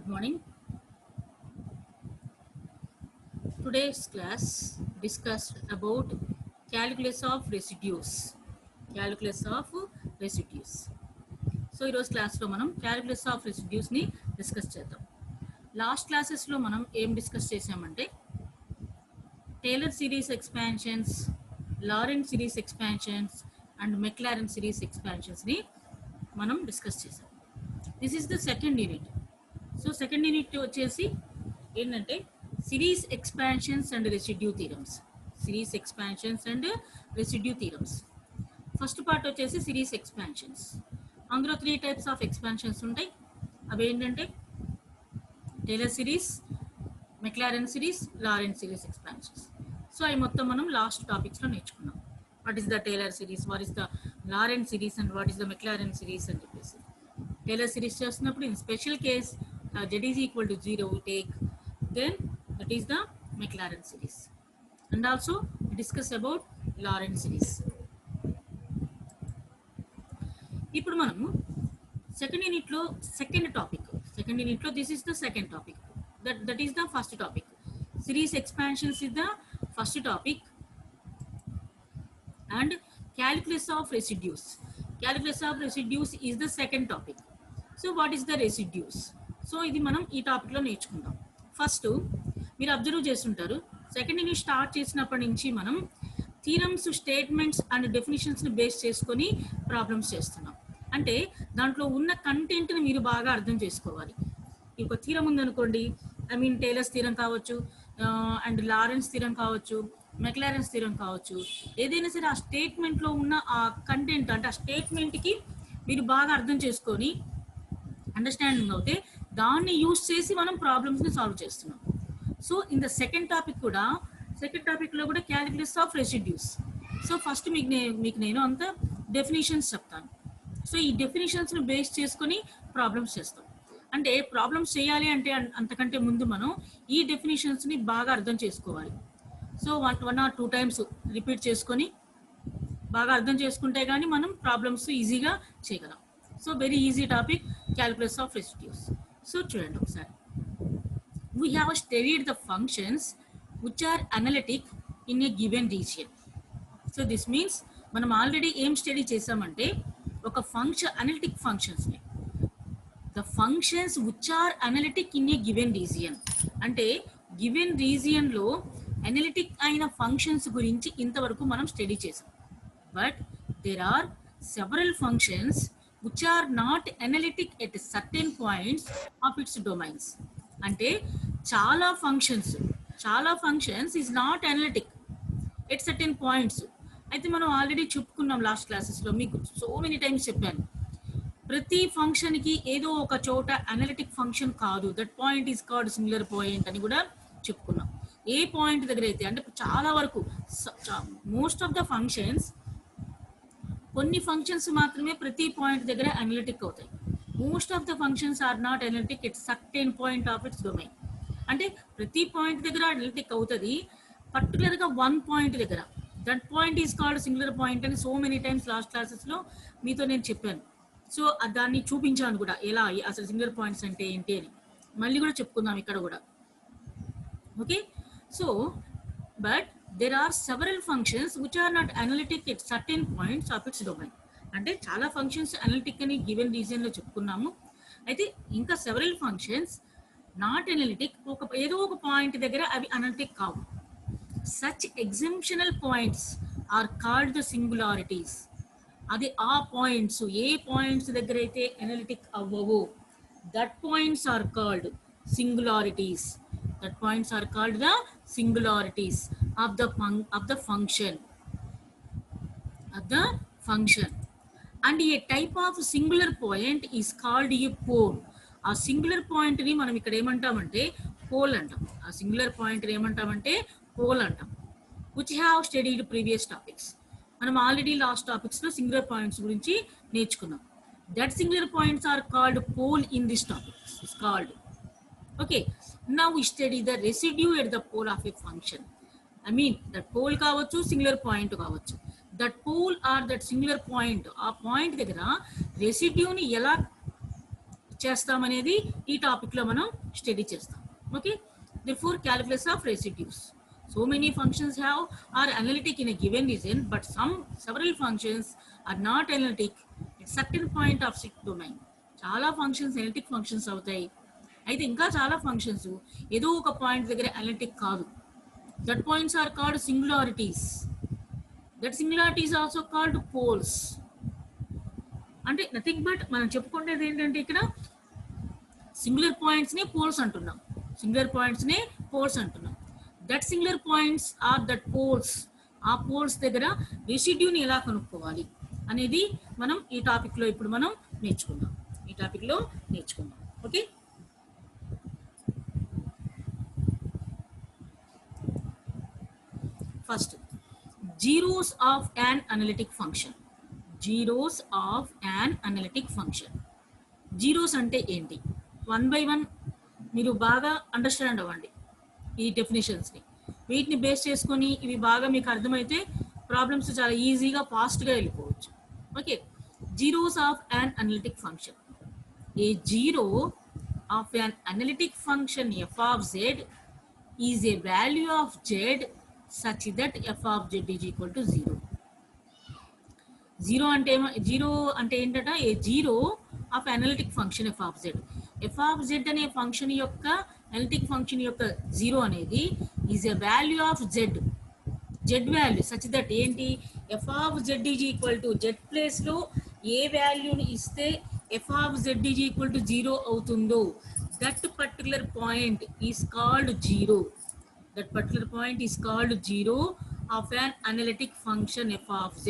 Good morning. Today's class discussed about calculus of residues. Calculus of residues. So ఈ రోజు క్లాస్లో మనం calculus of residues ని discuss చేద్దాం. లాస్ట్ క్లాసెస్లో మనం ఏం డిస్కస్ చేసామంటే Taylor series expansions, Laurent series expansions and Maclaurin series ఎక్స్పాన్షన్స్ని మనం డిస్కస్ చేసాం. This is the second unit. So second unit వచ్చేసి ఏంటంటే series expansions and residue theorems. Series expansions and residue theorems. First part వచ్చేసి series expansions. అందులో 3 types of expansions ఉంటాయి. అవి ఏంటంటే Taylor series, Maclaurin series, Laurent series expansions. So అవి మొత్తం మనం లాస్ట్ టాపిక్స్లో నేర్చుకున్నాం. What is the Taylor series, what is the Laurent series and what is the McLaren series అని చెప్పేసి. టేలర్ సిరీస్ చేస్తున్నప్పుడు in special case z is equal to 0 we take, then that is the Maclaurin series. And also we discuss about Laurent series. ఇప్పుడు మనము second యూనిట్లో second యూనిట్లో this is the second topic, that is the first topic. Series expansions is the first topic and calculus of residues is the second topic. So what is the residues? So ఇది మనం ఈ టాపిక్లో నేర్చుకుందాం. First మీరు observe చేస్తుంటారు, second unit start చేసినప్పటి నుంచి మనం థీరమ్స్, స్టేట్మెంట్స్ అండ్ డెఫినిషన్స్ని బేస్ చేసుకొని ప్రాబ్లమ్స్ చేస్తున్నాం. అంటే దాంట్లో ఉన్న కంటెంట్ని మీరు బాగా అర్థం చేసుకోవాలి. ఒక థీరం ఉందనుకోండి, టేలర్స్ థీరం కావచ్చు, అండ్ లారెన్స్ థీరం కావచ్చు, మెక్లారెన్స్ థీరం కావచ్చు, ఏదైనా సరే ఆ స్టేట్మెంట్లో ఉన్న ఆ కంటెంట్, అంటే ఆ స్టేట్మెంట్కి మీరు బాగా అర్థం చేసుకొని అండర్స్టాండింగ్ అవుతే దాన్ని యూజ్ చేసి మనం ప్రాబ్లమ్స్ని సాల్వ్ చేస్తున్నాం. సో ఇన్ ద సెకండ్ టాపిక్లో కూడా calculus of residues. So first మీకు నేను అంత డెఫినేషన్స్ చెప్తాను. సో ఈ డెఫినేషన్స్ని బేస్ చేసుకొని ప్రాబ్లమ్స్ చేస్తాం. అంటే ప్రాబ్లమ్స్ చేయాలి అంటే అంతకంటే ముందు మనం ఈ డెఫినేషన్స్ని బాగా అర్థం చేసుకోవాలి. సో 1 or 2 times రిపీట్ చేసుకొని బాగా అర్థం చేసుకుంటే కానీ మనం ప్రాబ్లమ్స్ ఈజీగా చేయగలం. So very easy topic, calculus of residues. So చూడండి ఒకసారి. We have studied the functions which are analytic in a given region. So this means మనం ఆల్రెడీ ఏం స్టడీ చేసామంటే ఒక ఫంక్షన్, అనలిటిక్ ఫంక్షన్స్ని, the functions which are analytic in a given region. అంటే given రీజియన్లో analytic అయిన ఫంక్షన్స్ గురించి ఇంతవరకు మనం స్టడీ చేసాం. But there are several functions which are not analytic at certain points of its domains. అంటే చాలా functions is not analytic at certain points. అయితే మనం ఆల్రెడీ చెప్పుకున్నాం లాస్ట్ క్లాసెస్లో, మీకు సో మెనీ టైమ్స్ చెప్పాను. ప్రతి ఫంక్షన్కి ఏదో ఒక చోట అనలిటిక్ ఫంక్షన్ కాదు, that point is called singular point అని కూడా చెప్పుకున్నాం. ఏ పాయింట్ దగ్గర అయితే, అంటే చాలా వరకు మోస్ట్ ఆఫ్ ద ఫంక్షన్స్, కొన్ని ఫంక్షన్స్ మాత్రమే ప్రతి పాయింట్ దగ్గర అనలిటిక్ అవుతాయి. Most of the functions are not analytic at certain point of its domain. అంటే ప్రతి పాయింట్ దగ్గర అనలిటిక్ అవుతుంది, పర్టికులర్గా 1 పాయింట్ దగ్గర, that point is called singular point అని సో మెనీ టైమ్స్ లాస్ట్ క్లాసెస్లో మీతో నేను చెప్పాను. సో దాన్ని చూపించాను కూడా, ఎలా అసలు సింగులర్ పాయింట్స్ అంటే ఏంటి అని మళ్ళీ కూడా చెప్పుకుందాం ఇక్కడ కూడా. Okay, so but there are several functions which are not analytic at certain points of its domain. అంటే చాలా ఫంక్షన్స్ అనలిటిక్ అని గివెన్ రీజియన్లో చెప్పుకున్నాము. అయితే ఇంకా సెవరల్ ఫంక్షన్స్ నాట్ అనలిటిక్, ఏదో ఒక పాయింట్ దగ్గర అవి అనలిటిక్ కావు. Such exceptional points are called the singularities. అది ఆ పాయింట్స్, ఏ పాయింట్స్ దగ్గర అయితే అనలిటిక్ అవ్వవో that points are called singularities. That points are called the singularities of the function. And a type of singular point is called a pole. ఆ singular point ని మనం ఇక్కడ ఏమంటామంటే పోల్ అంటాం. ఆ సింగులర్ పాయింట్ ని ఏమంటామంటే పోల్ అంటాం. which have studied previous topics. మనం ఆల్రెడీ లాస్ట్ టాపిక్స్ లో సింగులర్ పాయింట్స్ గురించి నేర్చుకున్నాం. That singular points are called pole in this topic. It's called. Okay, now we study the residue at the pole of a function. that pole కావచ్చు, singular point కావచ్చు. That pole or that singular point, ఆ point దగ్గర రెసిడ్యూని ఎలా చేస్తామనేది ఈ టాపిక్లో మనం స్టడీ చేస్తాం. Okay, therefore calculus of residues. So many functions are analytic in a given region, but several functions are not analytic at certain point of strict domain. చాలా ఫంక్షన్స్ అనలిటిక్ ఫంక్షన్స్ అవుతాయి, అయితే ఇంకా చాలా ఫంక్షన్స్ ఏదో ఒక point దగ్గర analytic కాదు. That points are called singularities. That singularity is also called poles. అంటే నథింగ్ బట్ మనం చెప్పుకునేది ఏంటంటే ఇక్కడ సింగులర్ పాయింట్స్ని పోల్స్ అంటున్నాం. సింగులర్ పాయింట్స్ని పోల్స్ అంటున్నాం. That singular points or that poles. ఆ పోల్స్ దగ్గర రెసిడ్యూని ఎలా కనుక్కోవాలి అనేది మనం ఈ టాపిక్లో ఇప్పుడు మనం నేర్చుకుందాం. Okay, first zeros of an analytic function. Zeros of an analytic function. Zeros అంటే ఏంటి? 1 by 1 మీరు బాగా అండర్స్టాండ్ అవ్వండి ఈ డెఫినేషన్స్ని. వీటిని బేస్ చేసుకొని ఇవి బాగా మీకు అర్థమైతే ప్రాబ్లమ్స్ చాలా ఈజీగా ఫాస్ట్గా వెళ్ళిపోవచ్చు. Okay, zeros of an analytic function. A zero of an analytic function f of z is a value of z such that f of z is equal to 0. Zero అంటే ఏంటట? A zero of analytic function f of z. f of z అనే function యొక్క analytic function యొక్క zero అనేది is a value of z value such that ఏంటి? f of z is equal to z ప్లేస్లో ఏ వాల్యూని ఇస్తే f of z is equal to 0 అవుతుందో that particular point is called zero. That particular point is called zero of an analytic function f of z.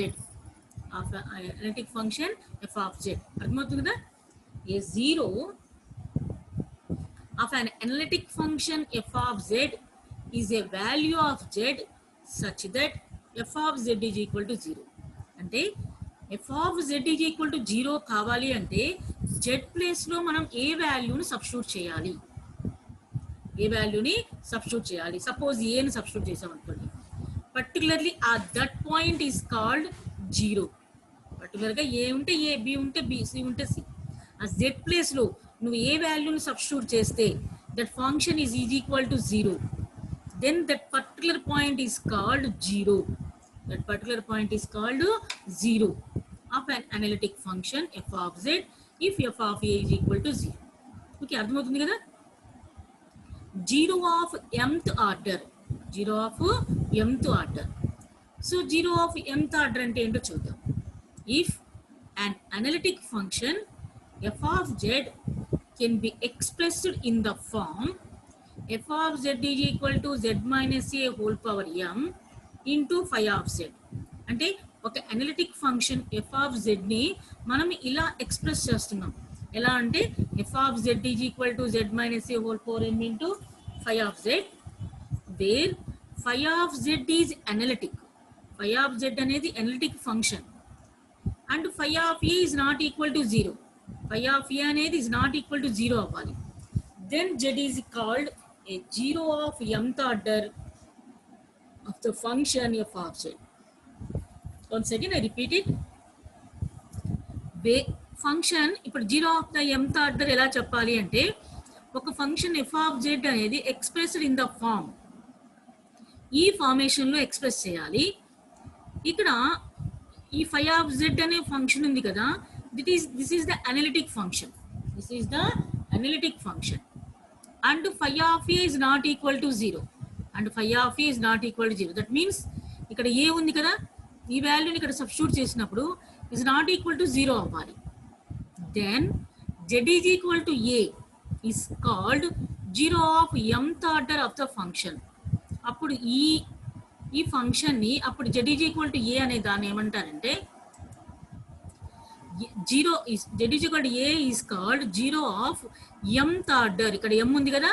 Of an analytic function f of z. అర్థమవుతుంది కదా? A zero of an analytic function f of z is a value of z such that f of z is equal to 0. అంటే f of z is equal to 0 కావాలి అంటే z ప్లేస్లో మనం ఏ వాల్యూని substitute చేయాలి? Suppose ఏని substitute చేసాం అనుకోండి, పర్టికులర్లీ ఆ that point is called zero. పర్టికులర్గా ఏ ఉంటే ఏ, బి ఉంటే బి, సి ఉంటే సి. ఆ జెడ్ ప్లేస్లో నువ్వు ఏ వాల్యూని సబ్స్టిట్యూట్ చేస్తే that function is equal to 0, then that particular point is called zero. Of an analytic function f of z if f of a is equal to 0. Okay, అర్థమవుతుంది కదా? Zero of mth order. So zero of mth order అంటే ఏంటో చూద్దాం. If an analytic function f of z can be expressed in the form f of z is equal to z minus a whole power m into phi of z. అంటే ఒక analytic function f of z ని మనం ఇలా express చేస్తున్నాం. ఎలా అంటే f of z is equal to z minus a whole power m into phi of z, where phi of z is analytic. Phi of z అనేది analytic function and phi of a is not equal to 0. Phi of a అనేది is not equal to 0 అవ్వాలి. Then z is called a zero of mth order of the function f of z. Once again I repeat it. Function ఇప్పుడు zero of the mth order ఎలా చెప్పాలి అంటే ఒక function f of z అనేది expressed in the form, ఈ ఫార్మేషన్లో express చేయాలి. ఇక్కడ ఈ phi of z అనే ఫంక్షన్ ఉంది కదా, this is the analytic function. And phi of a is not equal to 0. That means ఇక్కడ ఏ ఉంది కదా, ఈ వాల్యూని ఇక్కడ సబ్స్టిట్యూట్ చేసినప్పుడు is not equal to 0 అవ్వాలి. Then z is equal to a is called zero of mth order of the function. అప్పుడు ఈ ఫంక్షన్ని అప్పుడు z is equal to a అనే దాన్ని ఏమంటారంటే z is equal to a is called zero of mth order. ఇక్కడ m ఉంది కదా,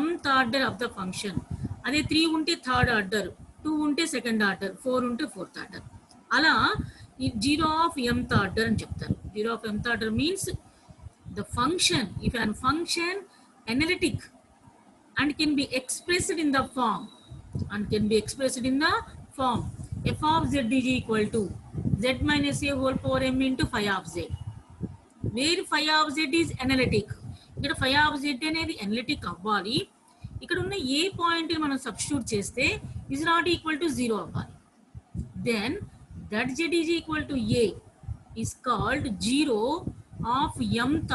mth order of the function. అదే 3 ఉంటే థర్డ్ ఆర్డర్, 2 ఉంటే సెకండ్ ఆర్డర్, 4 ఉంటే ఫోర్త్ ఆర్డర్. అలా జీరో ఆఫ్ mth ఆర్డర్ అని చెప్తారు. Zero of mth order means the function, if an function analytic and can be expressed in the form, f of z is equal to z minus a whole power m into phi of z, where phi of z is analytic. ఇక్కడ phi of z అనేది analytic అవ్వాలి. ఇక్కడ ఉన్న ఏ point మనం substitute చేస్తే is not equal to 0 అవ్వాలి. Then that z is equal to a is called 0 of mth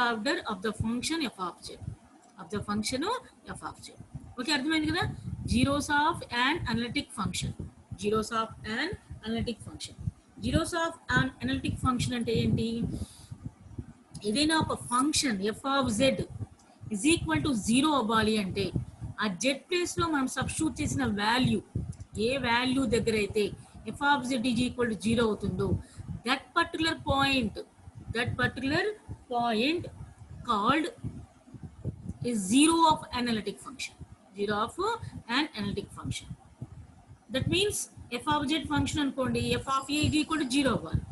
order of the function f of z. Of the function f of z. Okay, అర్థమైంది కదా? Zeros of an analytic function. Zeros of an analytic function. Zeros of an analytic function అంటే ఏంటి? ఏదైనా ఒక function f of z is equal to 0 అవ్వాలి అంటే ఆ z place లో మనం సబ్స్టిట్యూట్ చేసిన వాల్యూ ఏ వాల్యూ దగ్గర అయితే f of z is equal to 0 అవుతుందో that particular point called is 0 of analytic function. 0 of an analytic function. That means f of z function అనుకోండి f of a is equal to 0 అవ్వాలి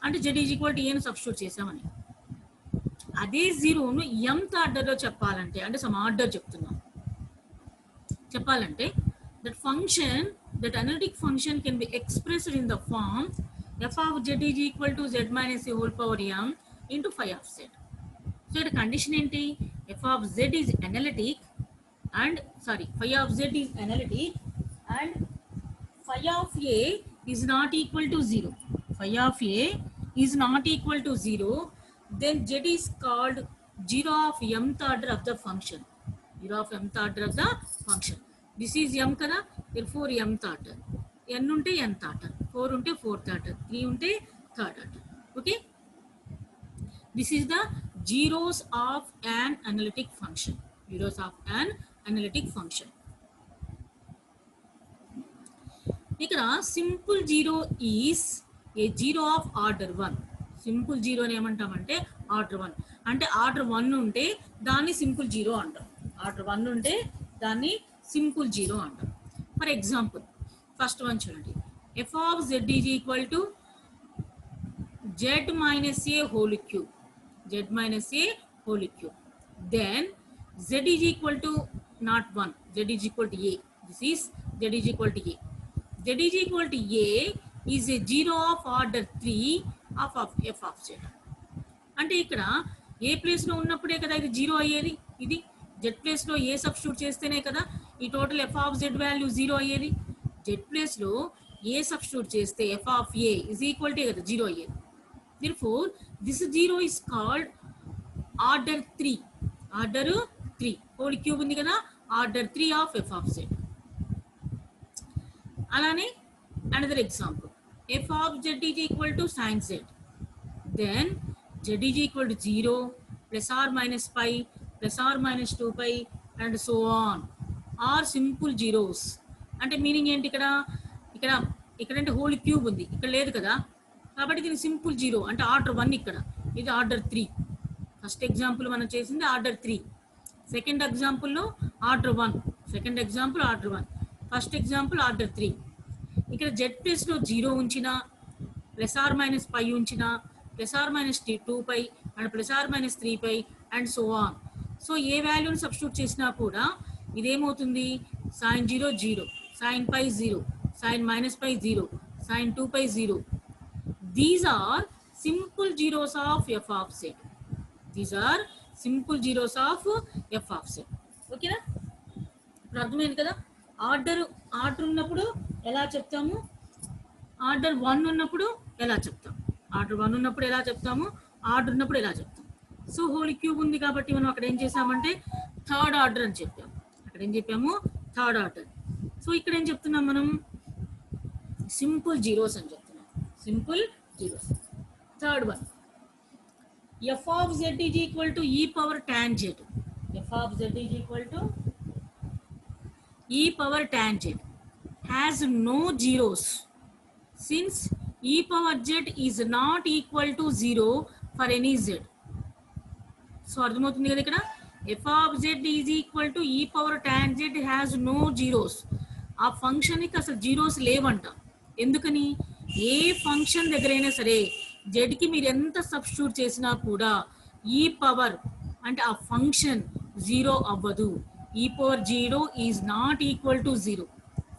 అంటే z is equal to a ని substitute చేసామని. అదే జీరోను mth ఆర్డర్లో చెప్పాలంటే అంటే some order చెప్తున్నాం చెప్పాలంటే that analytic function can be expressed in the form f of z is equal to z minus a whole power m into phi of z. So the condition ఏంటి? f of z is analytic and phi of z is analytic and phi of a is not equal to 0. Phi of a is not equal to 0. Then z is called 0 of mth order of the function. 0 of mth order of the function. This is m kada, therefore mth order. n unte nth order, 4 unte 4th order, 3 unte 3rd order. Okay. This is the zeros of an analytic function. Zeros of an analytic function. ఇక్కడ simple zero is a zero of order 1. Simple జీరోని ఏమంటామంటే order 1 అంటే order 1 ఉంటే దాన్ని simple zero అంటాం. Order 1 ఉంటే దాన్ని simple zero అంటాం. ఫర్ ఎగ్జాంపుల్ ఫస్ట్ వన్ చూడండి. f of z is equal to z minus a whole cube. Z minus a whole cube. Then z is equal to not 1. Z is equal to a. This is z is equal to a. Z is equal to a is a 0 of order 3 of f of z. అంటే ఇక్కడ ఏ place లో ఉన్నప్పుడే కదా ఇది 0 అయ్యేది. ఇది z place లో ఏ substitute చేస్తేనే కదా ఈ total f of z value 0 అయ్యేది. z ప్లేస్ లో ఏ సబ్స్టిట్యూట్ చేస్తే f of a is equal to కదా 0 అయ్యేది. Therefore this 0 is called order 3. Order 3 whole cube ఉంది కదా order 3 of f of z. అలానే another example, f of z is equal to sin z. Then z is equal to 0 plus or minus pi plus or minus 2 pi and so on are simple zeros. అంటే meaning ఏంటి? ఇక్కడ అంటే whole cube ఉంది, ఇక్కడ లేదు కదా, కాబట్టి దీని సింపుల్ జీరో అంటే ఆర్డర్ 1. ఇక్కడ ఇది ఆర్డర్ 3. ఫస్ట్ ఎగ్జాంపుల్ మనం చేసింది ఆర్డర్ 3. సెకండ్ ఎగ్జాంపుల్లో order 1. Second example order 1. First example order 3. ఇక్కడ జెడ్ ప్లేస్లో 0 ఉంచినా ప్లస్ ఆర్ మైనస్ పై ఉంచినా plus or minus 2 pi and plus or minus 3 pi and so on. So ఏ వాల్యూని సబ్స్టిట్యూట్ చేసినా కూడా ఇదేమవుతుంది? Sine 0 0, sine pi 0, sine minus pi 0, sine 2 pi 0. These are simple zeros of f of z. These are simple zeros of f of z. ఓకేనా? ఇప్పుడు అర్థమైంది కదా? Order ఉన్నప్పుడు ఎలా చెప్తాము, ఆర్డర్ 1 ఉన్నప్పుడు ఎలా చెప్తాం, ఆర్డర్ 1 ఉన్నప్పుడు ఎలా చెప్తాము, ఆర్డర్ ఉన్నప్పుడు ఎలా చెప్తాం. సో హోల్ క్యూబ్ ఉంది కాబట్టి మనం అక్కడ ఏం చేసామంటే థర్డ్ ఆర్డర్ అని చెప్పాము. అక్కడ ఏం చెప్పాము? Third order. సో ఇక్కడ ఏం చెప్తున్నాం మనం? సింపుల్ జీరోస్ అని చెప్తున్నాం. Simple zeros. Third one, f of z is equal to e power tan z. F of z is equal to e power tan z has no zeros since e power z is not equal to 0 for any z. So అర్థమవుతుంది కదా ఇక్కడ f of z is equal to e power tan z has no zeros. ఆ ఫంక్షన్కి అసలు zeros లేవంట. ఎందుకని? ఏ function దగ్గరైనా సరే జెడ్కి మీరు ఎంత సబ్స్టిట్యూట్ చేసినా కూడా ఈ పవర్ అంటే ఆ ఫంక్షన్ 0 అవ్వదు. ఈ power 0 is not equal to 0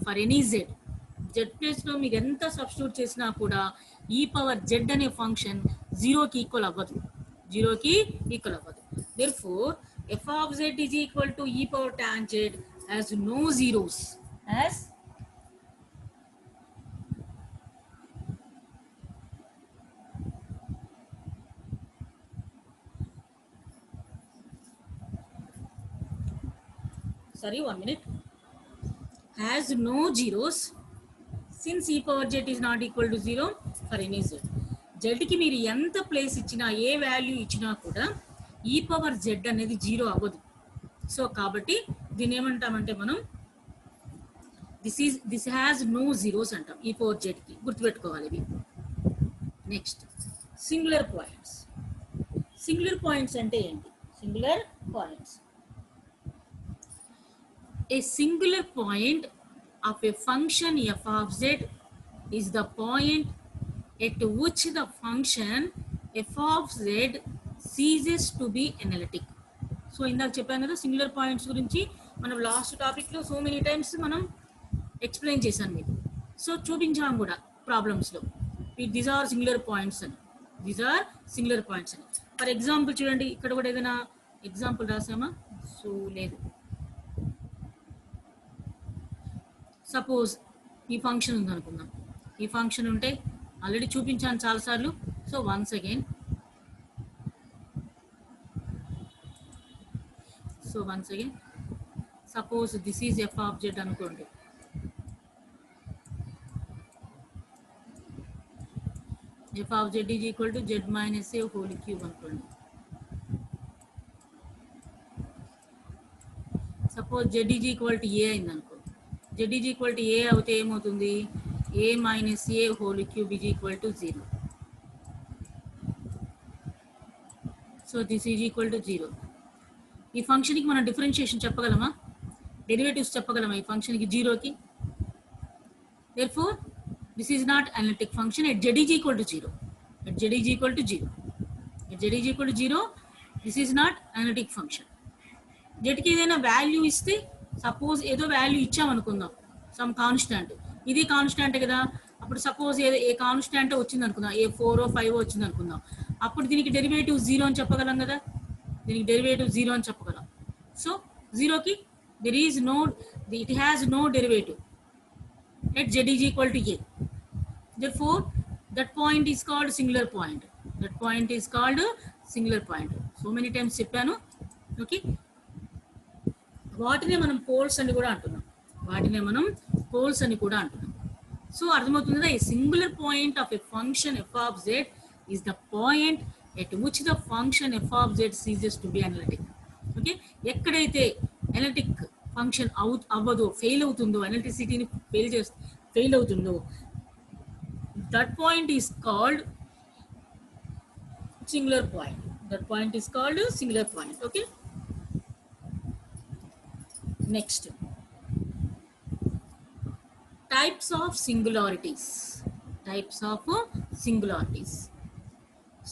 for any Z. Z ప్లేస్లో మీకు ఎంత సబ్స్టిట్యూట్ చేసినా కూడా ఈ పవర్ జెడ్ అనే ఫంక్షన్ జీరోకి ఈక్వల్ అవ్వదు, జీరోకి ఈక్వల్ అవ్వదు. therefore f of z is equal to e power tan z has no zeros, as sorry 1 minute, has no zeros since e power z is not equal to 0 for any z. జెడ్కి మీరు ఎంత place ఇచ్చినా, ఏ value ఇచ్చినా కూడా ఈ power Z అనేది zero అవ్వదు. So కాబట్టి దీన్ని ఏమంటామంటే మనం దిస్ హ్యాస్ నో జీరోస్ అంటాం ఈ పవర్ జెడ్కి, గుర్తుపెట్టుకోవాలి ఇవి. Next singular points. Singular points అంటే ఏంటి? Singular points, a singular point of a function f of z is the point at which the function f of z ceases to be analytic. So ఇందాక చెప్పాను కదా singular points గురించి మనం last టాపిక్లో so many times మనం explain చేశాను మీకు. So చూపించాము కూడా ప్రాబ్లమ్స్లో, దీస్ ఆర్ సింగులర్ పాయింట్స్ అని, దీస్ ఆర్ సింగులర్ పాయింట్స్ అని. ఫర్ ఎగ్జాంపుల్ చూడండి, ఇక్కడ కూడా ఏదైనా ఎగ్జాంపుల్ రాసామా? సో లేదు. సపోజ్ ఈ ఫంక్షన్ ఉందనుకుందాం, ఈ ఫంక్షన్ ఉంటే ఆల్రెడీ చూపించాను చాలాసార్లు. So once again, suppose this is f of z అనుకోండి. F of z is equal to z minus a whole cube అనుకోండి. Suppose z is equal to a అయింది అనుకో, z is equal to a అవుతే ఏమవుతుంది? A minus a whole cube is equal to 0. So this is equal to 0. ఈ ఫంక్షన్కి మనం differentiation చెప్పగలమా? Derivatives చెప్పగలమా ఈ ఫంక్షన్కి జీరోకి? therefore this is not analytic function at z is equal to 0. At z is equal to 0. At z is equal to 0, this is not analytic function. జెడ్కి ఏదైనా value ఇస్తే, suppose ఏదో value ఇచ్చామనుకుందాం, some constant, ఇది constant కదా, అప్పుడు suppose ఏదో ఏ constant వచ్చింది అనుకుందాం, ఏ 4 or 5 వచ్చింది అనుకుందాం, అప్పుడు దీనికి డెరివేటివ్ 0 అని చెప్పగలం కదా, దీనికి డెరివేటివ్ 0 అని చెప్పగలం. సో జీరోకి there is no, it has no derivative at z is equal to a. therefore that point is called singular point. That point is called singular point. so many times చెప్పాను. Okay, వాటినే మనం poles అని కూడా అంటున్నాం, వాటినే మనం poles అని కూడా అంటున్నాం. సో అర్థమవుతుంది కదా, a singular point of a function f of z is the point at which the function f of z ceases to be analytic. Okay, ఎక్కడైతే అనలిటిక్ ఫంక్షన్ అవ్వదో, ఫెయిల్ అవుతుందో, అనలిటిసిటీని ఫెయిల్ అవుతుందో, that point is called singular point. That point is called singular point. Okay, next types of singularities. Types of singularities.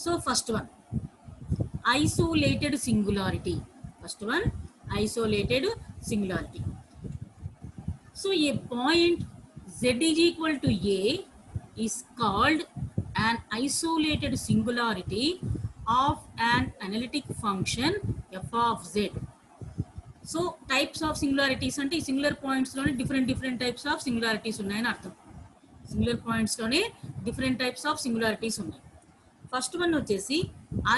So first one, isolated singularity. First one, isolated singularity. So a point z is equal to a is called an isolated singularity of an analytic function f of z. So types of singularities అంటే ఈ singular పాయింట్స్లోనే different types of singularities ఉన్నాయని అర్థం. Singular పాయింట్స్లోనే different types of singularities ఉన్నాయి. First one వచ్చేసి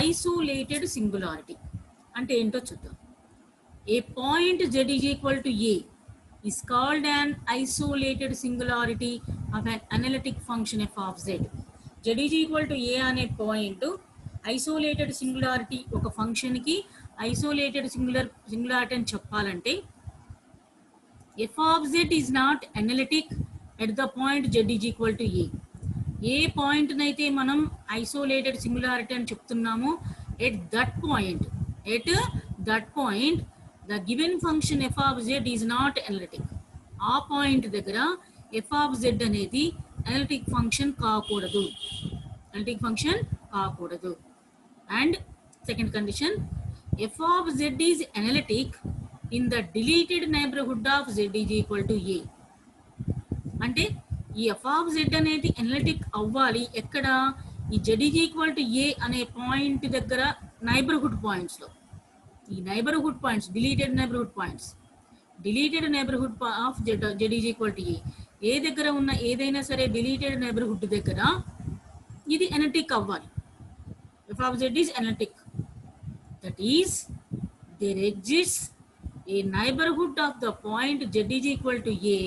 isolated singularity అంటే ఏంటో చూద్దాం. A point z is equal to a is called an isolated singularity of an analytic function f of z. z is equal to a అనే point isolated singularity, ఒక ఫంక్షన్కి isolated singularity అని చెప్పాలంటే f of z is not analytic at the point z is equal to a. ఏ పాయింట్నైతే మనం isolated singularity అని చెప్తున్నామో at that point the given function f of z is not analytic. ఆ పాయింట్ దగ్గర f of z అనేది analytic function కాకూడదు, analytic function కాకూడదు. And second condition, f of z is analytic in the deleted neighborhood of z is equal to a. అంటే ఈ f of z అనేది analytic అవ్వాలి ఎక్కడ, ఈ z is equal to a అనే పాయింట్ దగ్గర నైబర్హుడ్ పాయింట్స్లో. ఈ neighbourhood points deleted neighbourhood points, deleted neighbourhood of z is equal to a దగ్గర ఉన్న ఏదైనా సరే డిలీటెడ్ నైబర్హుడ్ దగ్గర ఇది ఎనలిటిక్ అవ్వాలి. F of z is analytic, that is there exists a neighborhood of the point z is equal to a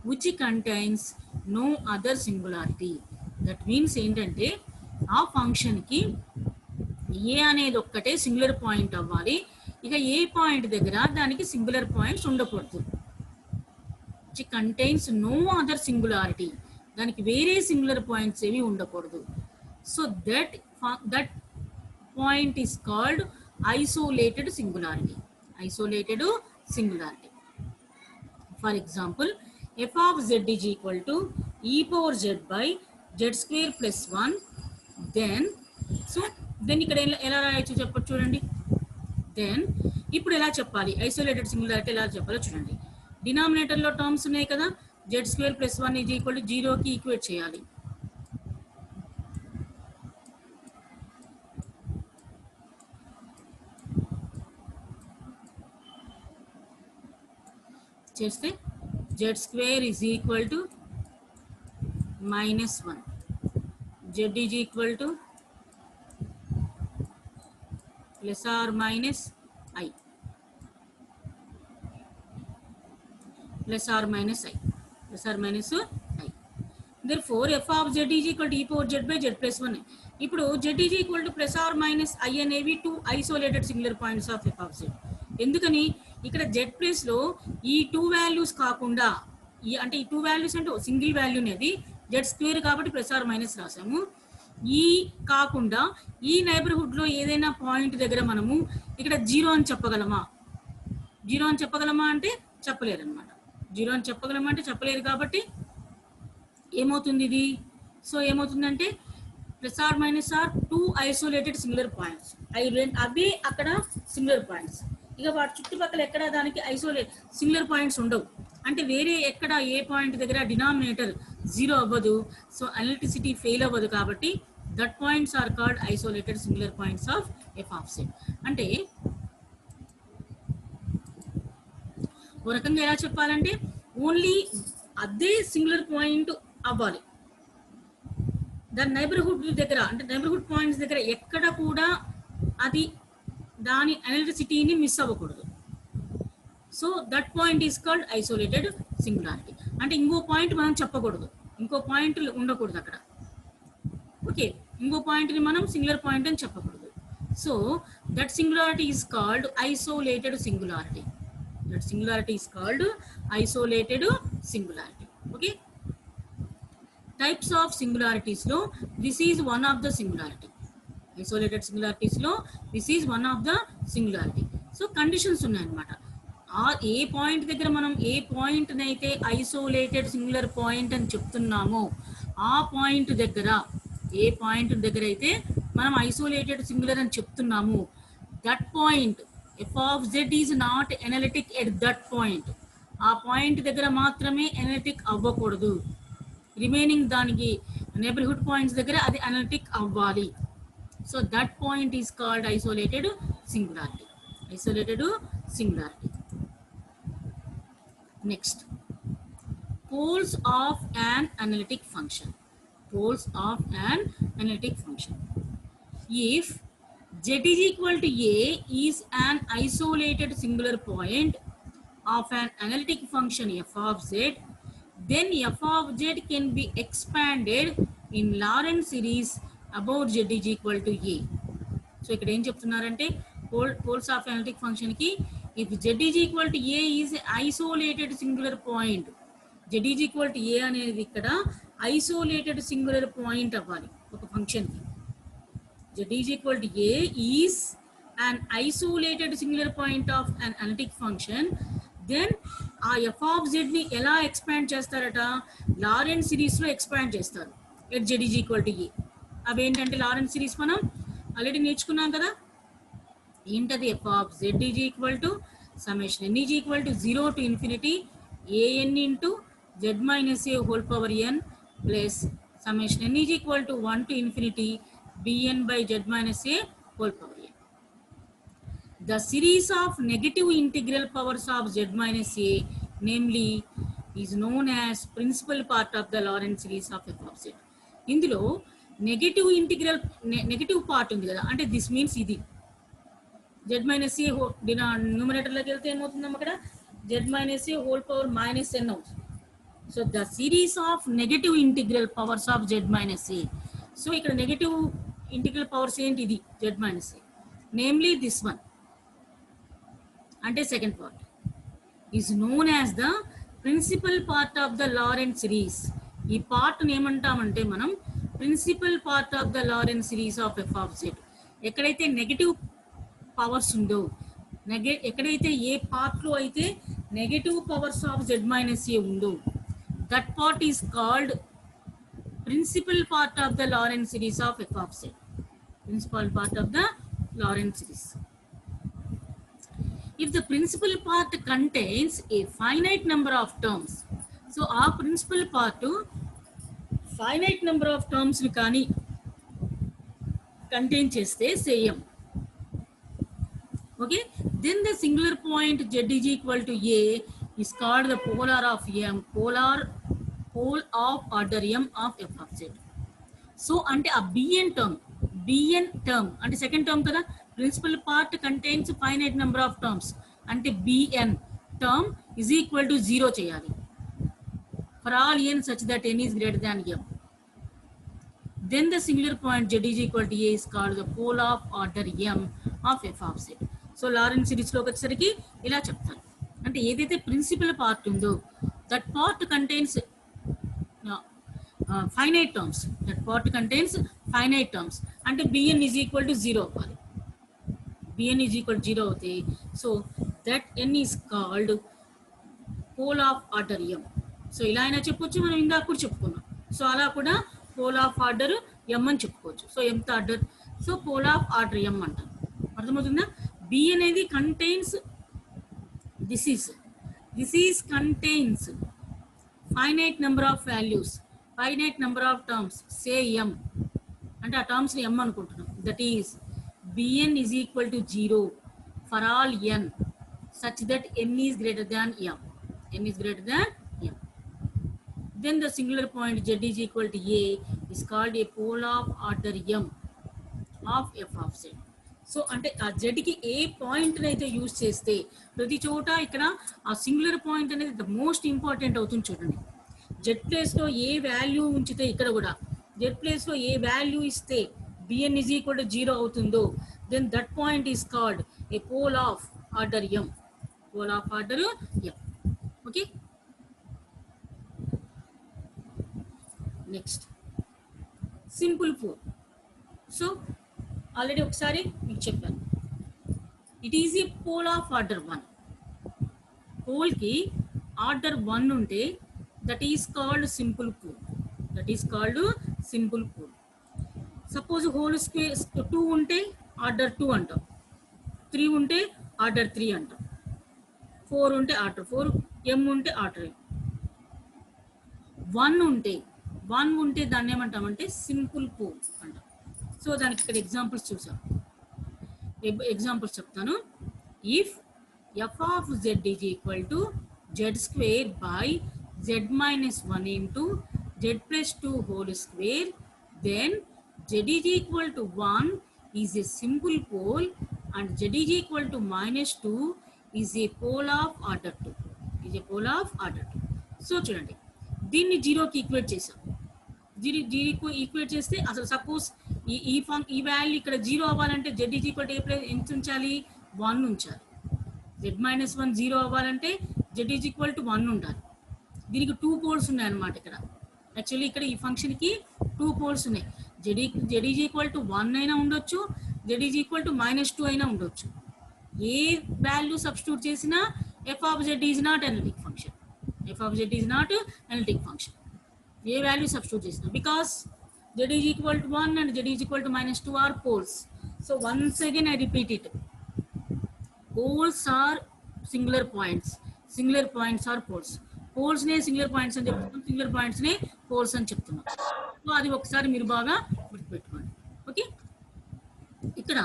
which contains no other singularity. That means ఏంటంటే ఆ ఫంక్షన్కి ఏ అనేది ఒక్కటే సింగులర్ పాయింట్ అవ్వాలి, ఇక ఏ పాయింట్ దగ్గర దానికి సింగులర్ పాయింట్స్ ఉండకూడదు. which contains no other singularity, దానికి వేరే సింగులర్ పాయింట్స్ ఏవి ఉండకూడదు. So that point is called isolated singularity. Isolated singularity. For example, f of z is equal to e power z by z square plus 1. Then ఇక్కడ ఎలా రాయొచ్చు చెప్పచ్చు చూడండి. Then ఇప్పుడు ఎలా చెప్పాలి ఐసోలేటెడ్ సింగులారిటీ ఎలా చెప్పాలో చూడండి. డినామినేటర్లో టర్మ్స్ ఉన్నాయి కదా, z square plus 1 is equal to 0కి ఈక్వేట్ చేయాలి. చేస్తే z square is equal to -1, z is equal to plus or minus I, plus or minus I, plus or minus I. Therefore f of z is equal to e power z by z plus 1. ఇప్పుడు z is equal to plus or minus I అనేవి two isolated singular points of f of z. ఎందుకని ఇక్కడ z ప్లేస్లో ఈ two values కాకుండా అంటే ఈ two values అంటే సింగిల్ వాల్యూ అనేది z స్క్వేర్ కాబట్టి ప్లస్ ఆర్ మైనస్ రాసాము. ఈ కాకుండా ఈ నైబర్హుడ్లో ఏదైనా పాయింట్ దగ్గర మనము ఇక్కడ 0 అని చెప్పగలమా, 0 అని చెప్పగలమా అంటే చెప్పలేరు అనమాట. 0 అని చెప్పగలమా అంటే చెప్పలేరు కాబట్టి ఏమవుతుంది ఇది, సో ఏమవుతుందంటే plus or minus r two isolated singular points, అవే అక్కడ సింగులర్ పాయింట్స్. ఇక వాటి చుట్టుపక్కల ఎక్కడ దానికి సింగులర్ పాయింట్స్ ఉండవు, అంటే వేరే ఎక్కడ ఏ పాయింట్ దగ్గర డినామినేటర్ 0 అవ్వదు, సో అనలిటిసిటీ ఫెయిల్ అవ్వదు. కాబట్టి that points are called isolated singular points of f of z. అంటే ఒక రకంగా ఎలా చెప్పాలంటే ఓన్లీ అదే సింగులర్ పాయింట్ అవ్వాలి, దాని నైబర్హుడ్ దగ్గర అంటే నైబర్హుడ్ పాయింట్స్ దగ్గర ఎక్కడ కూడా అది దాని అనలిటిసిటీని మిస్ అవ్వకూడదు. So that point is called isolated singularity. అంటే ఇంకో పాయింట్ మనం చెప్పకూడదు, ఇంకో పాయింట్ ఉండకూడదు అక్కడ. ఓకే, ఇంకో పాయింట్ని మనం సింగులర్ పాయింట్ అని చెప్పకూడదు. So that singularity is called isolated singularity. That singularity is called isolated singularity. Okay, types of సింగులారిటీస్లో this is one of the singularity. Isolated సింగులారిటీస్లో this is one of the singularity. So conditions ఉన్నాయన్నమాట. A point దగ్గర మనం ఏ పాయింట్ని అయితే isolated singular point అని చెప్తున్నామో ఆ point దగ్గర, ఏ పాయింట్ దగ్గర అయితే మనం ఐసోలేటెడ్ సింగులర్ అని చెప్తున్నాము, that point F of z is not analytic at that point. ఆ పాయింట్ దగ్గర మాత్రమే ఎనలిటిక్ అవ్వకూడదు, రిమైనింగ్ దానికి నైబర్హుడ్ పాయింట్స్ దగ్గర అది అనలిటిక్ అవ్వాలి. So that point is called isolated singularity. Isolated singularity. Next, poles of an analytic function. Poles of an analytic function. If z is equal to a is an isolated singular point of an analytic function f of z, then f of z can be expanded in Lorentz series about z is equal to a. So ఇక్కడ ఏం చెప్తున్నారంటే poles of analytic function కి if z is equal to a is isolated singular point, z is equal to a అనేది ఇక్కడ isolated singular point అవ్వాలి ఒక ఫంక్షన్కి. z is equal to a is an isolated singular point of an analytic function, then ఆ f of z ని ఎలా expand చేస్తారట, లారెంట్స్ సిరీస్లో ఎక్స్పాండ్ చేస్తారు at z is equal to a. అవేంటంటే లారెంట్స్ సిరీస్ మనం ఆల్రెడీ నేర్చుకున్నాం కదా. ఏంటది, f of z is equal to summation n is equal to 0 to infinity an into z minus a whole power n plus summation n is equal to 1 to infinity bn by z minus a whole power n. The series of negative integral powers of z minus a, namely, is known as principal part of the Lorentz series of f of z. ఇందులో negative integral negative part ఉంది కదా, అంటే this means ఇది z minus a న్యూమరేటర్లోకి వెళ్తే ఏమవుతుందమ్మా అక్కడ z minus a whole power minus n అవుతుంది. So the series of negative integral powers of z minus a. So ఇక్కడ నెగటివ్ ఇంటిగ్రల్ పవర్స్ ఏంటి, ఇది z minus a, namely this one అంటే second part is known as the principal part of the Laurent series. ఈ పార్ట్ని ఏమంటామంటే మనం principal part of the Laurent series of f of z. ఎక్కడైతే negative powers ఉందో, ఎక్కడైతే ఏ పార్ట్లో అయితే negative powers of z minus a ఉందో, that part is called principal part of the Laurent series of f of z. Principal part of the Laurent series. If the principal part contains a finite number of terms, so our principal part finite number of terms ni kani contain cheste say m, okay, then the singular point z is equal to a is called the polar of m, pole of order m of f of z. So ante a bn term ante second term kada, principal part contains finite number of terms అంటే bn term is equal to 0 చేయాలి for all n such that n is greater than m. Then the singular point z is equal to a is called the pole of order m of f of z. So Laurent series లోకి వచ్చేసరికి ఇలా చెప్తాను, అంటే ఏదైతే principal part ఉందో that part contains finite terms, that part contains finite terms అంటే bn is equal to 0 అవ్వాలి. bn is equal to 0 అవుతాయి. So that n is called pole of order m. So ఇలా అయినా చెప్పొచ్చు, మనం ఇందాక కూడా చెప్పుకున్నాం. సో అలా కూడా పోల్ ఆఫ్ ఆర్డర్ m అని చెప్పుకోవచ్చు. So mth order, so pole of order m అంటారు. అర్థమవుతుందా? b అనేది contains, this is contains finite number of values, finite number of terms, say m అంటే ఆ టర్మ్స్ని m అనుకుంటున్నాం. That is bn is equal to 0 for all n such that n is greater than m. n is greater than m. Then the singular point z is equal to a is called a pole of order m of f of z. So అంటే ఆ జెడ్కి ఏ పాయింట్ని అయితే use చేస్తే ప్రతి చోట ఇక్కడ ఆ singular point అనేది ద మోస్ట్ ఇంపార్టెంట్ అవుతుంది. చూడండి, జెడ్ ప్లేస్లో ఏ వాల్యూ ఉంచితే ఇక్కడ కూడా జెడ్ ప్లేస్లో ఏ వాల్యూ ఇస్తే bn is equal to 0 అవుతుందో, then that point is called a pole of order m. Pole of order m. Okay. Next, simple pole. So already ఒకసారి మీకు చెప్పాను, it is a pole of order 1. pole కి order 1 ఉంటే that is called simple pole. That is called simple pole. Suppose whole square 2 ఉంటే order 2 అంటాం, 3 ఉంటే order 3 అంటాం, 4 ఉంటే ఆర్డర్ 4, m ఉంటే ఆర్డర్ m. 1 ఉంటే దాన్ని ఏమంటామంటే సింపుల్ పోల్ అంటాం. సో దానికి ఇక్కడ ఎగ్జాంపుల్స్ చూసాం, ఎగ్జాంపుల్స్ చెప్తాను. If f of z is equal to z square by z minus 1 into z plus 2 whole square, then z is equal to 1 is a simple pole and z is equal to minus 2 is a pole of order 2. Is a pole of order 2. So చూడండి, దీన్ని 0కి equate చేసాం. 0కి equate చేస్తే అసలు suppose ఈ value ఇక్కడ 0 అవ్వాలంటే z is equal to ఎంత ఉంచాలి, 1 ఉంచాలి. z minus 1 0 అవ్వాలంటే z is equal to 1 ఉండాలి. దీనికి 2 పోల్స్ ఉన్నాయి అన్నమాట. ఇక్కడ యాక్చువల్లీ ఇక్కడ ఈ ఫంక్షన్కి 2 పోల్స్ ఉన్నాయి. z is equal to 1 అయినా ఉండొచ్చు, z is equal to minus 2 అయినా ఉండొచ్చు. ఏ వాల్యూ సబ్స్టిట్యూట్ చేసినా f of z is not analytic function. f of z is not analytic function. A value substitute చేసినా, because z is equal to 1 and z is equal to minus 2 are poles. So once again I repeat it. Poles are singular points. Singular points are poles. Poles నే singular points అని చెప్తున్నాం, singular points నే poles అని చెప్తున్నాం. So అది ఒకసారి మీరు బాగా గుర్తుపెట్టుకోండి. ఓకే, ఇక్కడ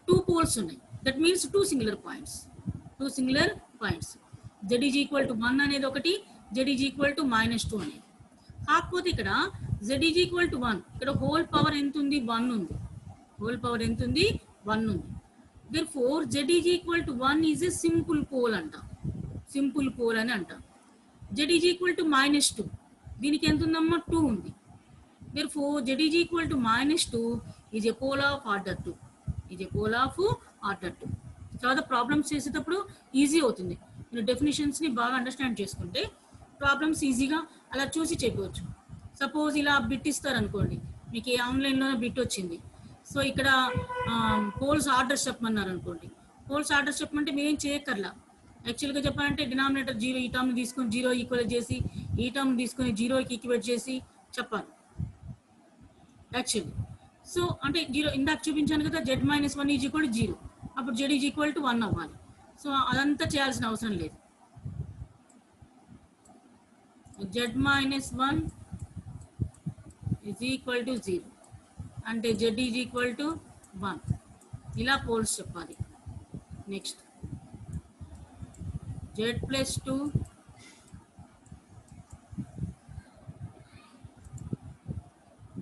2 పోల్స్ ఉన్నాయి, that means 2 singular points, 2 singular points. z is equal to 1 అనేది ఒకటి, z ఈజ్ ఈక్వల్ టు -2 అనేది. కాకపోతే ఇక్కడ z ఈజ్ ఈక్వల్ టు 1, ఇక్కడ హోల్ పవర్ ఎంత ఉంది, 1 ఉంది, హోల్ పవర్ ఎంత ఉంది, 1 ఉంది. therefore z is equal to 1 is a simple pole అంటాం, సింపుల్ పోల్ అని అంటాం. z ఈజ్ ఈక్వల్ టు -2, దీనికి ఎంత ఉందమ్మా, 2 ఉంది. therefore z is equal to -2 is a pole of order 2, is a pole of order 2. తర్వాత ప్రాబ్లమ్స్ చేసేటప్పుడు easy అవుతుంది, మీరు డెఫినేషన్స్ని బాగా అండర్స్టాండ్ చేసుకుంటే ప్రాబ్లమ్స్ ఈజీగా అలా చూసి చెప్పవచ్చు. సపోజ్ ఇలా బిట్ ఇస్తారు అనుకోండి, మీకు ఆన్లైన్లో బిట్ వచ్చింది, సో ఇక్కడ పోల్స్ ఆర్డర్స్ చెప్పమన్నారు అనుకోండి, పోల్స్ ఆర్డర్స్ చెప్పమంటే మీరేం చేయక్కర్లా. యాక్చువల్గా చెప్పాలంటే డినామినేటర్ 0, ఈ టర్మ్ తీసుకొని 0 ఈక్వల్ చేసి, ఈ టర్మ్ తీసుకొని 0కి ఈక్వేట్ చేసి చెప్పాలి యాక్చువల్లీ. సో అంటే 0 ఇందాక చూపించాను కదా, z-1 ఈజ్ ఈక్వల్ టు 0, అప్పుడు z ఈజ్ ఈక్వల్ టు 1 అవ్వాలి. సో అదంతా చేయాల్సిన అవసరం లేదు. z-1 ఈజ్ ఈక్వల్ టు 0 అంటే z ఈజ్ ఈక్వల్ టు 1, ఇలా పోల్స్ చెప్పాలి. Next z+2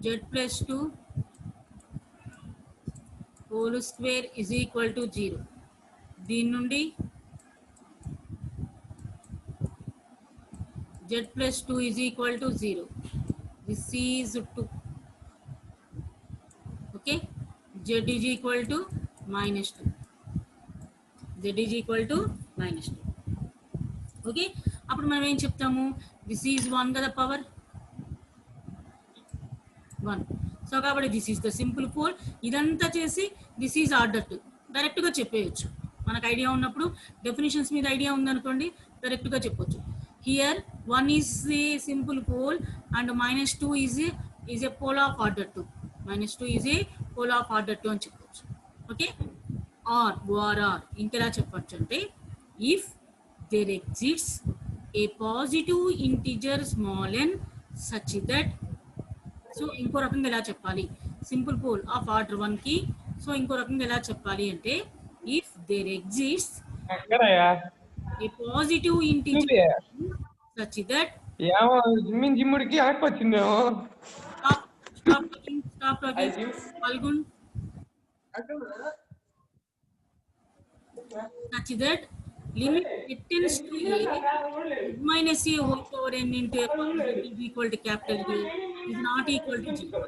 z+2 whole square is equal to 0, దీని నుండి z+2 is equal to 0, this is 2. Okay, z is equal to -2, z is equal to -2. Okay, అప్పుడు మనం ఏం చెప్తాము, this is 1 కదా, power 1. So కాబట్టి this is the simple pole. ఇదంతా చేసి దిస్ ఈజ్ ఆర్డర్ 2 డైరెక్ట్గా చెప్పేయచ్చు. మనకు ఐడియా ఉన్నప్పుడు, డెఫినేషన్స్ మీద ఐడియా ఉందనుకోండి, డైరెక్ట్గా చెప్పొచ్చు. Here 1 is a simple pole and -2 is a pole of order 2, -2 is a pole of order 2 అని చెప్పొచ్చు. ఓకే, ఆర్ ఓఆర్ఆర్ ఇంకెలా చెప్పచ్చు అంటే, if there exists a positive integer small n such that, so ఇంకో రకంగా ఎలా చెప్పాలి సింపుల్ పోల్ ఆఫ్ ఆర్డర్ 1 కి. సో ఇంకో రకంగా ఎలా చెప్పాలి అంటే, if there exists a positive integer such that, జిమ్ముడికి ఆడిపోతుందేమో, స్టాప్ టాకింగ్ పాల్గొన్, such that limit it tends to a minus a whole power n into a is equal to capital A is not equal to 0.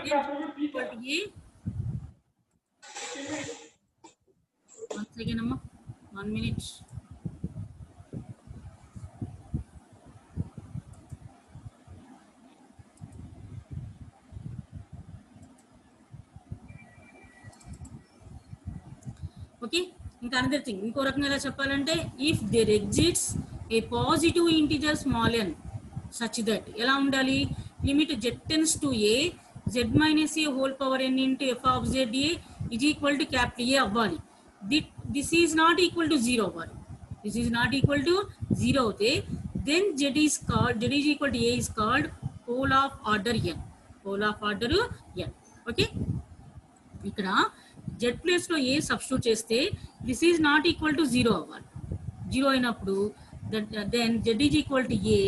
Then equal to a. Once again, Amma, 1 minute. Okay. ఇంకా another thing, ఇంకో రకంగా ఎలా చెప్పాలంటే, if there exists a positive integer small n such that, ఎలా ఉండాలి, limit z tends to a z-a whole power n into f of z a is equal to capital A అవ్వాలి. This is not equal to 0 అవ్వాలి. This is not equal to 0 అవుతే then z is equal to a is called pole of order n, pole of order n. Okay, ఇక్కడ z place లో a substitute చేస్తే this is not equal to 0 అవ్వాలి. 0 అయినప్పుడు then z is equal to a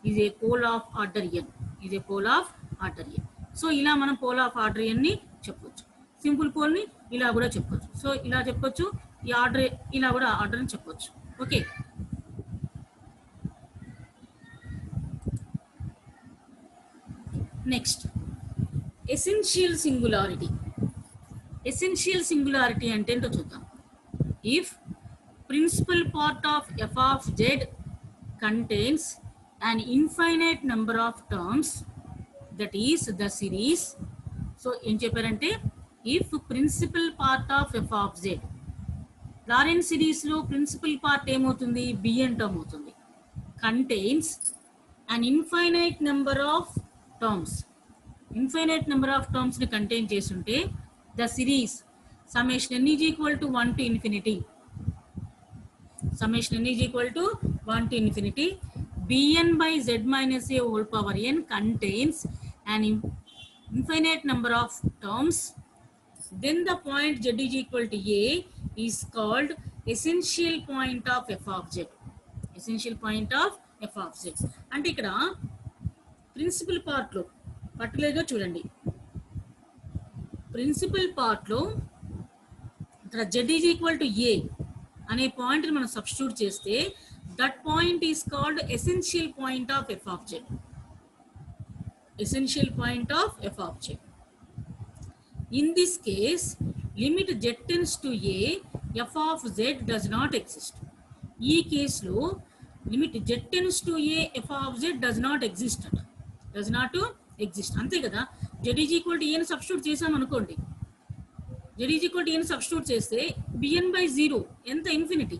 is a pole of order n, is a pole of order n. So ఇలా మనం pole of order n ని చెప్పొచ్చు. Simple pole ని ఇలా కూడా చెప్పొచ్చు. సో ఇలా చెప్పొచ్చు, ఈ ఆర్డర్ ఇలా కూడా ఆర్డర్ అని చెప్పొచ్చు. Okay, next essential singularity. Essential singularity అంటే ఏంటో చూద్దాం. If principal part of f of z contains an infinite number of terms, that is the series. So ఏం చెప్పారంటే, if principal part of f of z, Laurent series లో principal part ఏమవుతుంది, bn term అవుతుంది, contains an infinite number of terms, infinite number of terms ని contain చేస్తుంటే the series summation n is equal to 1 to infinity, summation n is equal to 1 to infinity, bn by z minus a whole power n contains an infinite number of terms, then the point z is equal to a is called essential point of f of z. Essential point of f of z. అంటే ఇక్కడ principal part లో పర్టికులర్గా చూడండి, principal part లో ఇక్కడ z is equal to a అనే point మనం substitute చేస్తే that point is called essential point of f of z. Essential point of f of z. In this case, limit z tends to a, f of z does not exist. ఈ కేసులో limit z tends to a, f of z does not exist. Does not exist. అంతే కదా, z is equal to a ని substitute చేసాం అనుకోండి, z is equal to a ని substitute చేస్తే bn by 0 ఎంత ఇన్ఫినిటీ,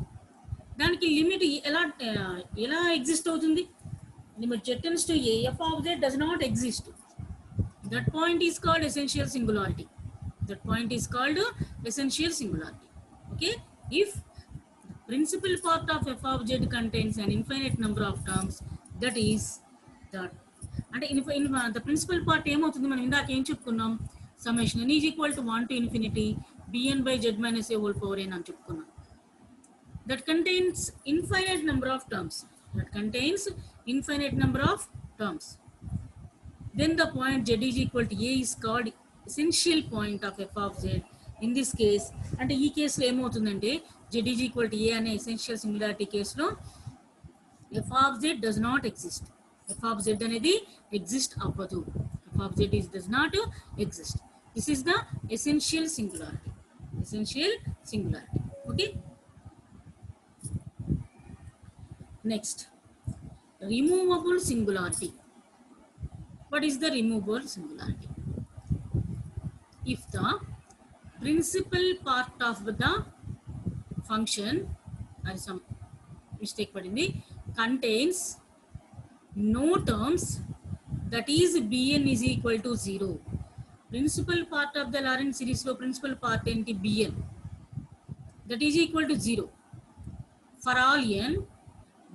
దానికి లిమిట్ ఎలా ఎగ్జిస్ట్ అవుతుంది? Limit z tends to a, f of z does not exist. That point is called essential singularity. That point is called essential singularity. Okay? If the principal part of f of z contains an infinite number of terms, that is that. And in the principal part ఏమవుతుంది, మనం ఇందాక ఏం చెప్పుకున్నాం, summation n is equal to 1 to infinity bn by z minus a whole power n అని చెప్పుకున్నాం. That contains infinite number of terms. That contains infinite number of terms. Then the point z is equal to a is called essential point of f of z. In this case, అంటే ఈ కేసులో ఏమవుతుందంటే z is equal to a అనే essential singularity కేసులో f of z does not exist. f of z అనేది exist అవ్వదు. f of z does not exist. This is the essential singularity. Essential singularity. Okay. Next, removable singularity. What is the removable singularity? If the principal part of the function, and some mistake padindi, contains no terms, that is bn is equal to 0. Principal part of the Lorentz series lo principal part enti bn, that is equal to 0 for all n,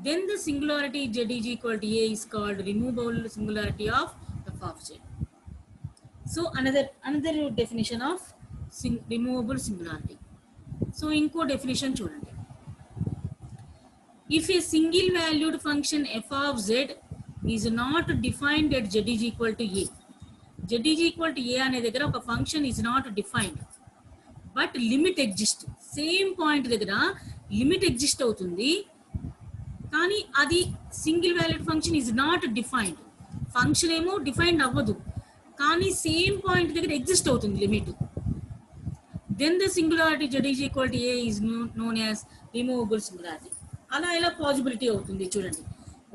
then the singularity z is equal to a is called removable singularity of f of z. So another definition of removable singularity. So inko definition chudandi, if a single valued function f of z is not defined at z is equal to a, z is equal to a ane దగ్గర ఒక function is not defined but limit exist, same point దగ్గర limit exist అవుతుంది, కానీ అది single valued function is not defined. Function ఏమో defined అవ్వదు, కానీ same point దగ్గర ఎగ్జిస్ట్ అవుతుంది limit. Then the singularity z is equal to a is known as removable singularity. అలా ఎలా పాసిబిలిటీ అవుతుంది చూడండి,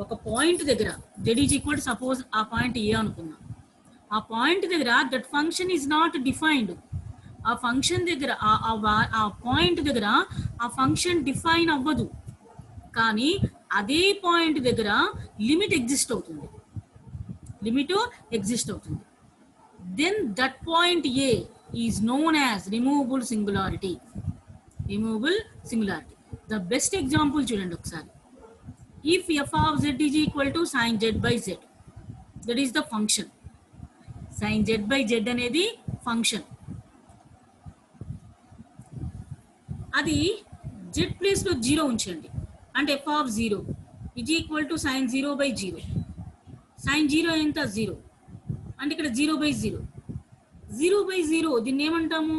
ఒక పాయింట్ దగ్గర z is equal to suppose ఆ పాయింట్ ఏ అనుకున్నాం, ఆ పాయింట్ దగ్గర that function is not defined. ఆ ఫంక్షన్ దగ్గర ఆ పాయింట్ దగ్గర ఆ ఫంక్షన్ డిఫైన్ అవ్వదు, కానీ అదే పాయింట్ దగ్గర లిమిట్ ఎగ్జిస్ట్ అవుతుంది, లిమిట్ ఎగ్జిస్ట్ అవుతుంది. Then that point a is known as removable singularity. Removable singularity the best example చూడండి ఒకసారి. If f of z is equal to sine z by z, that is the function. Sine z by z అనేది function, అది z place లో 0 ఉంచండి, అంటే f of 0 is equal to sin 0 by 0. sin 0 ఎంత 0, అంటే ఇక్కడ 0 by 0. 0 by 0 దీన్ని ఏమంటాము,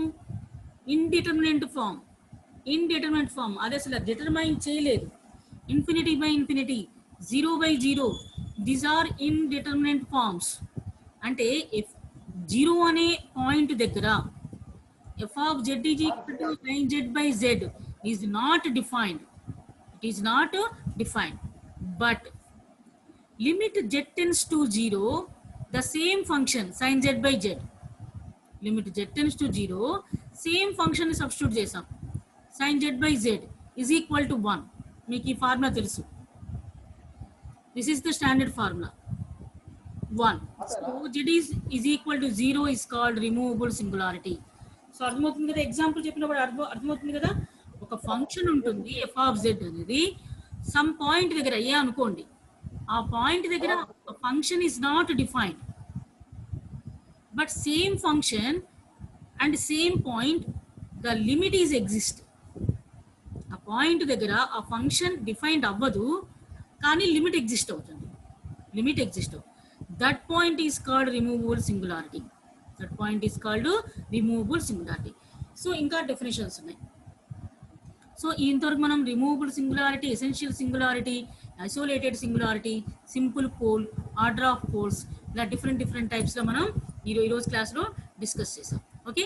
ఇండిటర్మినెంట్ ఫామ్. ఇండిటర్మినెంట్ ఫామ్ అది అసలు డిటర్మైన్ చేయలేదు. Infinity by infinity, 0 by 0, these are indeterminate forms. అంటే if 0 అనే పాయింట్ దగ్గర f of z is equal to sin z by z is not defined. It is not defined, but limit z tends to 0, the same function sin z by z, limit z tends to 0, same function substitute chesam, sin z by z is equal to 1. meeki formula telusu, this is the standard formula 1. So z is equal to 0 is called removable singularity. So అర్థమవుతుంది కదా, example చెప్పినప్పుడు అర్థమవుతుంది కదా. ఒక function ఉంటుంది f of z అనేది, some point దగ్గర a అనుకోండి, ఆ పాయింట్ దగ్గర function is not defined, but same function and same point the limit is exist. ఆ పాయింట్ దగ్గర ఆ ఫంక్షన్ డిఫైన్డ్ అవ్వదు, కానీ లిమిట్ ఎగ్జిస్ట్ అవుతుంది. లిమిట్ ఎగ్జిస్ట్ అవుతుంది. That point is called removable singularity. That point is called removable singularity. So ఇంకా definitions ఉన్నాయి. So ఇంతవరకు మనం removable singularity, essential singularity, isolated singularity, simple pole, order of poles, ఇలా different టైప్స్లో మనం ఈరోజు క్లాస్లో డిస్కస్ చేసాం. ఓకే.